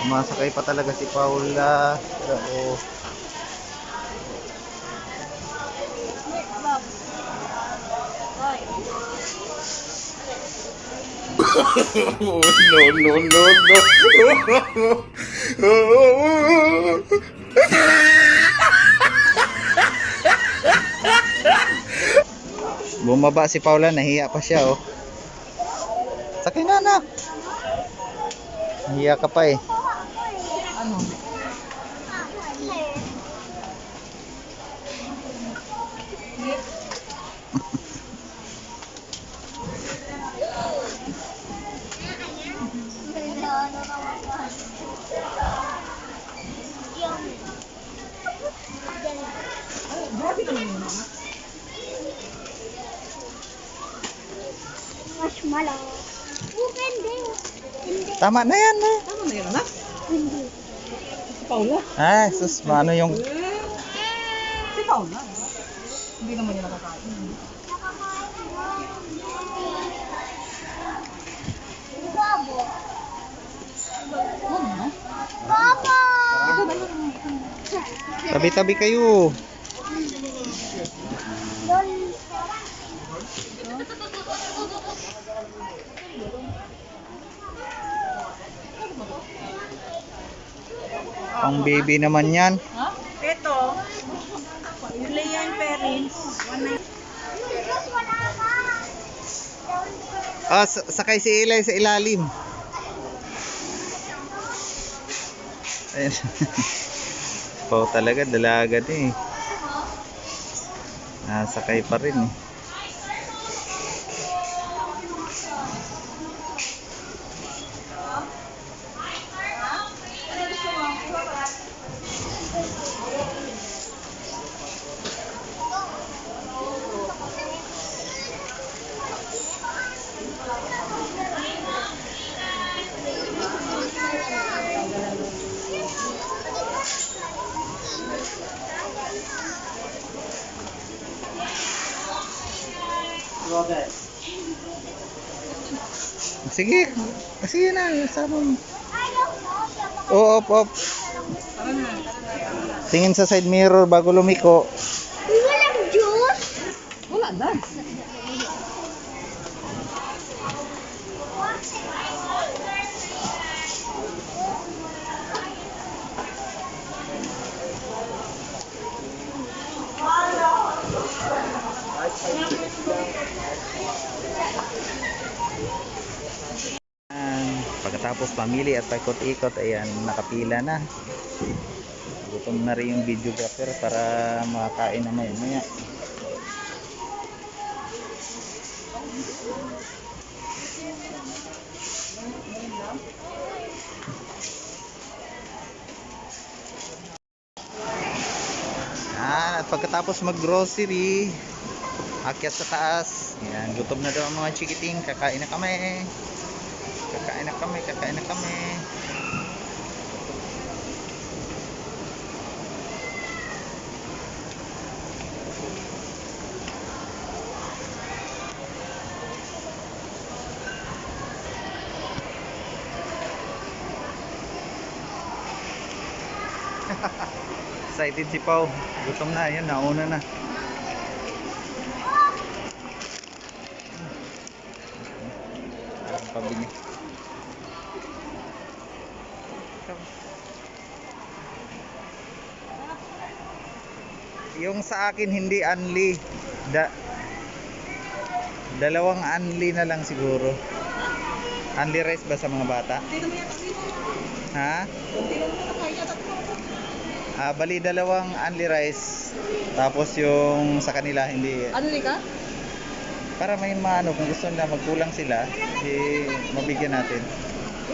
Masakay pa talaga si Paula. Oo. Oh, no, no, no, no. Bumaba si Paula, nahiya pa siya oh. Sakay na anak. Nahiya ka pa eh. Ano? Grabe naman yun, mga. Marshmallow. Hindi. Tama na yan eh. Tama na yun, anak? Hindi. Si Paula. Ah, sus, ano yung... Si Paula. Hindi naman niya nakakain. Babo. Ano na? Babo. Ito na lang. Tabi-tabi kayo. Ang baby naman yan. Ha? Ito, Julian Perins, Ah, sakay si Eli sa ilalim. Ayan. Oh, talaga dalaga din eh. Sakay pa rin eh. Sige. Sige na, sama mo. Oh, op. Tingin sa side mirror bago lumiko. Walang juice. Wala na. Pagkatapos pamili at paikot-ikot, ayan, nakapila na. Gutom na rin yung videographer para makakain na maya. At pagkatapos mag-grocery, akyat sa taas. Ayan, gutom na daw ang mga chikiting. Kakain na kami. Excited si Pau. Gutom na. Yan, nauna na. Pabili. Yung sa akin hindi unli. Dalawang unli na lang siguro. Unli rice ba sa mga bata? Hindi naman yata dito. Ha? Hindi naman nakakaya tatlo. Bali dalawang only rice. Tapos yung sa kanila hindi. Ano ni ka? Para may maano kung gusto nila magkulang sila, mabigyan natin.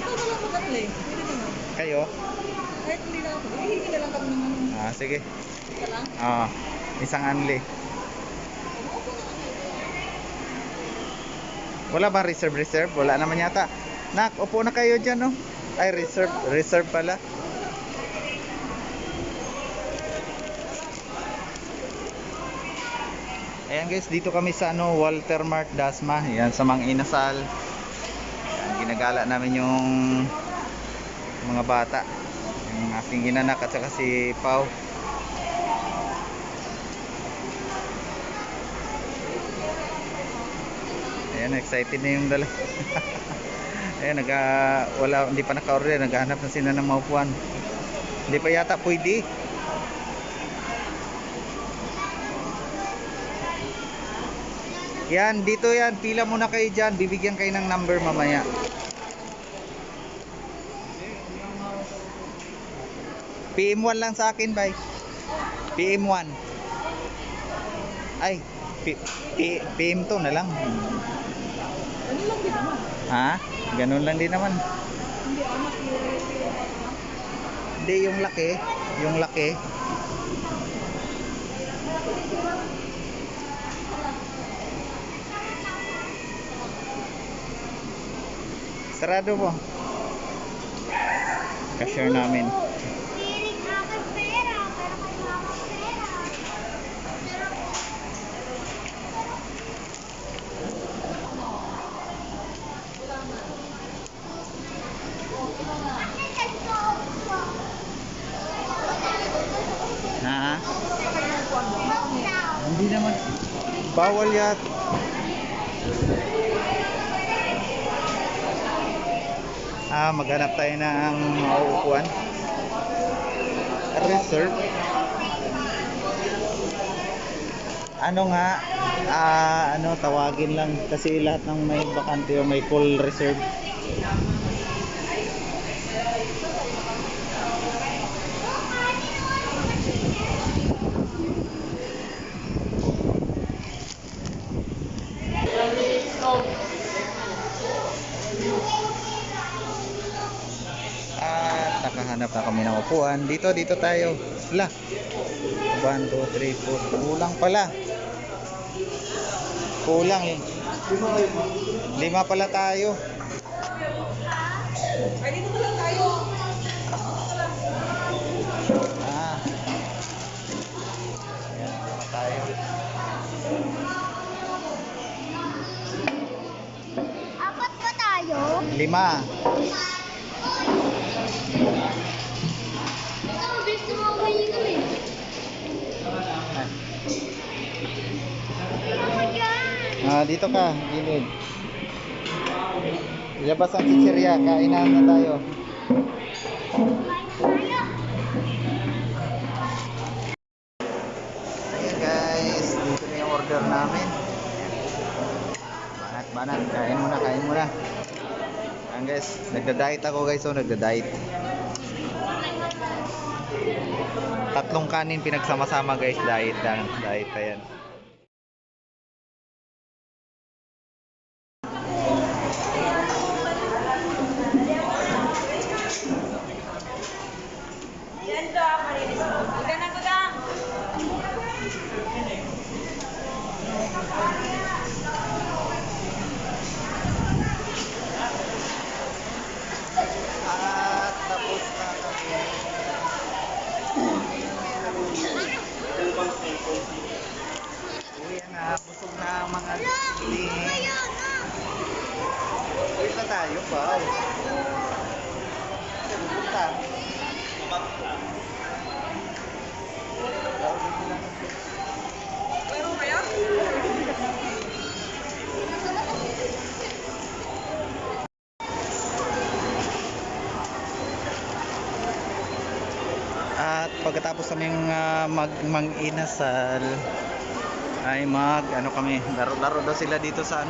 Ikaw na lang mag-apply. Pwede naman. Kayo? Kahit hindi na ako. Hihingi na lang kami ng ano. Sige. Isa lang. Isang only. Wala ba reserve? Wala naman yata. Nak, upo na kayo dyan, no? Ay, reserve pala. Ayan guys, dito kami sa Walter Mart Dasma. Yan sa Mang Inasal. Yan, ginagala namin yung mga bata. Yung aking inanak at saka si Pau. Ayan, excited na yung dala. Ayan, hindi pa naka-order. Naghahanap na sila ng maupuan. Hindi pa yata pwede. Yan, dito yan. Pila muna kayo dyan. Bibigyan kayo ng number mamaya. PM1 lang sa akin, bye. PM1. Ay, PM2 na lang. Ano lang din naman. Ha? Ganun lang din naman. Hindi anak Hindi, yung laki. Yung laki. Sarado mo. Cashier namin. Piling akin pera, pero kay mama pera. Ha? Hindi naman. Bawal yat. Maghanap tayo ng mauupuan. Reserve. Ano nga, tawagin lang kasi lahat ng may bakante o may full reserve. Nakahanap na kami ng upuan. Dito tayo. Wala. 1, 2, 3, 4. Kulang pala. Kulang eh. 5 pala tayo. Ay, dito na lang tayo. Ayan, 5 tayo. Apat pa tayo? 5. Ikaw, gusto mo ganyan kami. Ako dyan. Dito ka, gilid. Ilabas ang chichirya, kainan na tayo. Ayan guys, dito na yung order namin. Banat, kain muna. Ayan guys, nagda-diet ako guys, nagda-diet. 3 kanin pinagsama-sama guys, diet ayan. Tapos na kami. Uwi na, busog na ang mga ling. Uwi na tayo pa. Pupunta. Pero kaya? At pagkatapos kaming mag-inasal ay kami, laro daw sila dito sa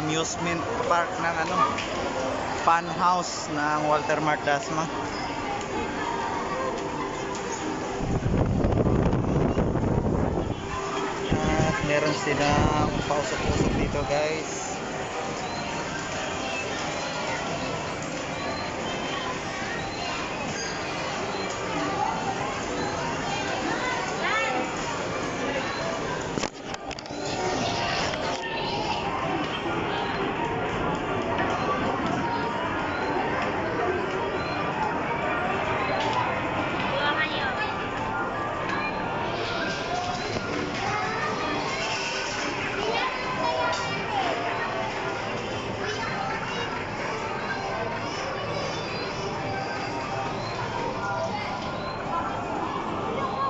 amusement park ng fun house ng Walter Mart Dasma. silang pausok-usok dito guys.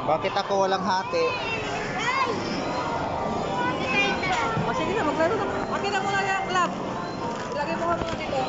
Bakit ako walang hati? O sige na, maglaro na. Akin na muna yung club. Ilagay mo muna dito.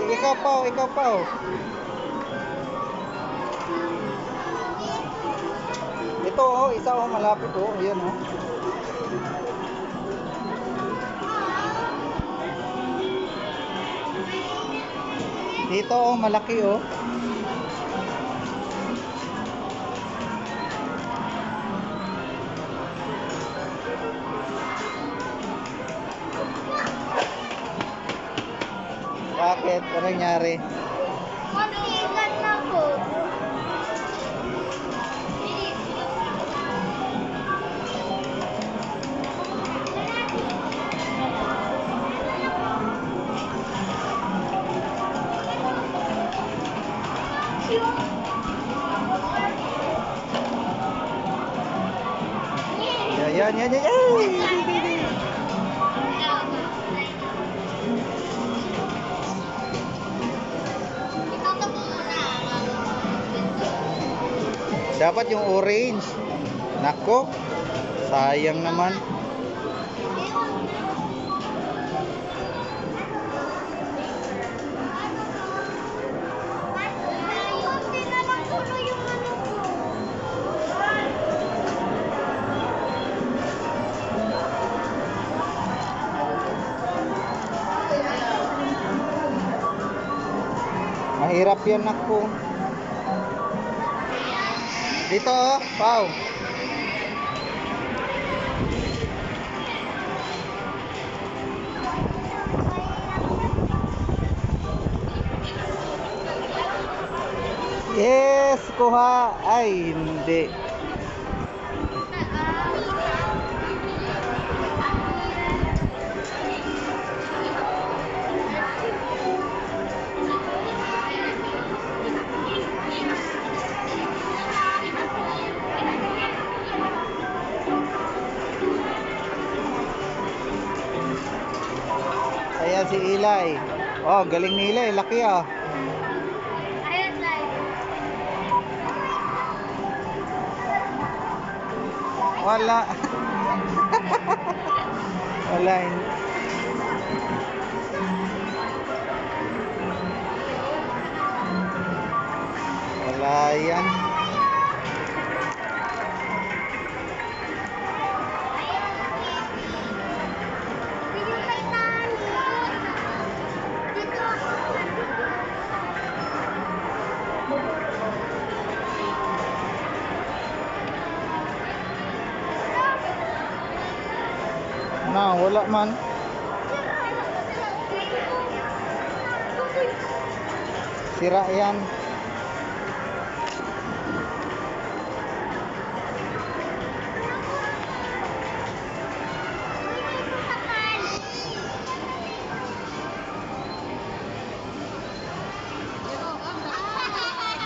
Ikaw pa, ikaw pa. Ito oh, isa oh, malapit oh. Ayan oh. Dito oh, malaki oh. Bakit? Ano nangyari? Mag-iingat na po. Yan, yan, yan, yan. Dapat yung orange. Nako. Sayang naman. Konti na lang puno yung ano ko. Mahirap yan nako. Dito oh, Pau. Yes, kuha. Ay, hindi. Ayan si Eli. Oh, galing ni Eli. Laki ah. Ayan tayo. Wala. Wala. Wala yan. Dito kay Tani. Dito. Na, wala man. Sira yan.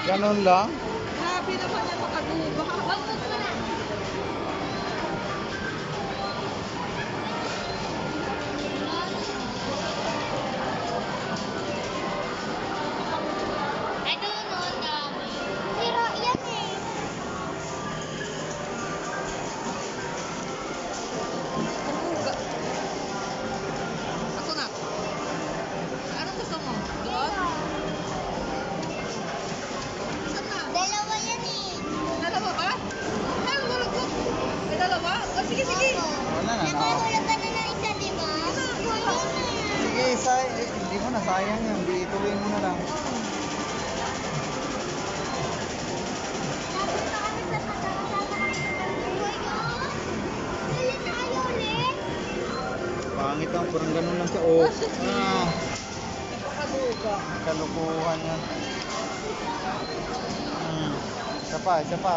Ganun lang. Grabe naman yan, makaduba. sige, sige. Wala na. Nakahulog ka na ng isa, di ba? Sige, hindi mo na. Sayang yun. Hindi, ituloy mo na lang. Tapos na kami sa Bili tayo ulit. Pangit lang. Parang ganun lang siya. Oh. Napakaduga. Kalukuhan yan. Isa pa, isa pa.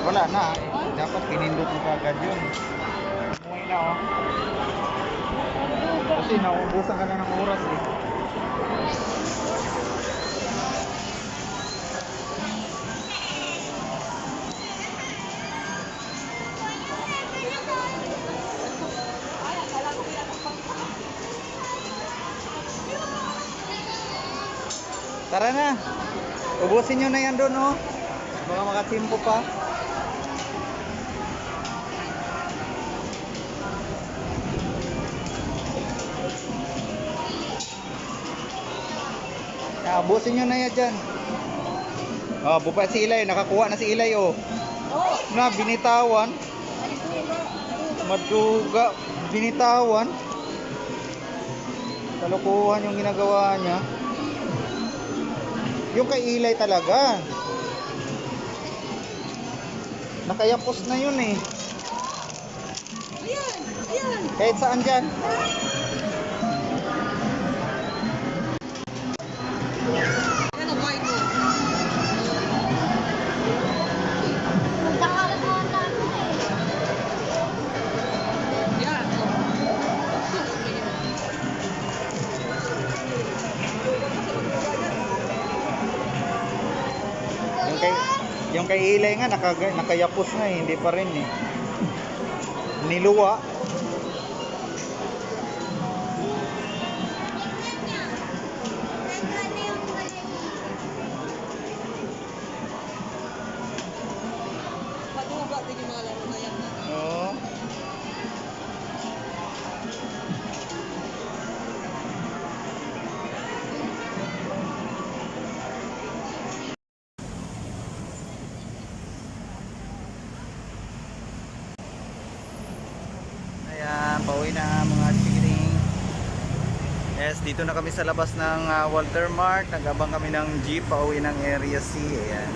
Wala na. Dapat pinindot mo kagad yun. Umuwi na oh. Kasi nauubusan ka na ng oras eh. Tara na. Ubusin nyo na yan doon oh. Baka makatsimpo pa. Ubusin nyo na yan dyan. Oh, bupa si Ilay. Nakakuha na si Ilay oh. Oh, Na, binitawan. Maduga. Binitawan. Kalukuhan yung ginagawa niya. Yung kay Ilay talaga. Nakayapos na yun eh. ayan, ayan. Kahit saan dyan. Ayan ang buhay ko. Punta ka po tayo eh. Yan. Yung kay Ilay nga nakayapos na eh, hindi pa rin eh. Niluwa. Ano yung galing? Paduga din yung mga laro na yan. Oo. Ayan, pauwi na mga chikiting. Yes, dito na kami sa labas ng Walter Mart. Nag-abang kami ng jeep pauwi ng Area C. Ayan.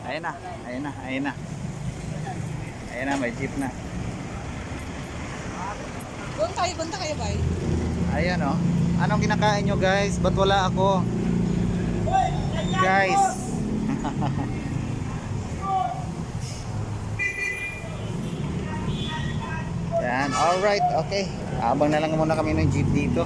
Ayan na, ayan na, ayan na. Ayan na, may jeep na. Punta kayo ba? Ayan oh. Anong kinakain nyo guys? Ba't wala ako? Guys. Yan, alright, okay. Abang na lang muna kami ng jeep dito.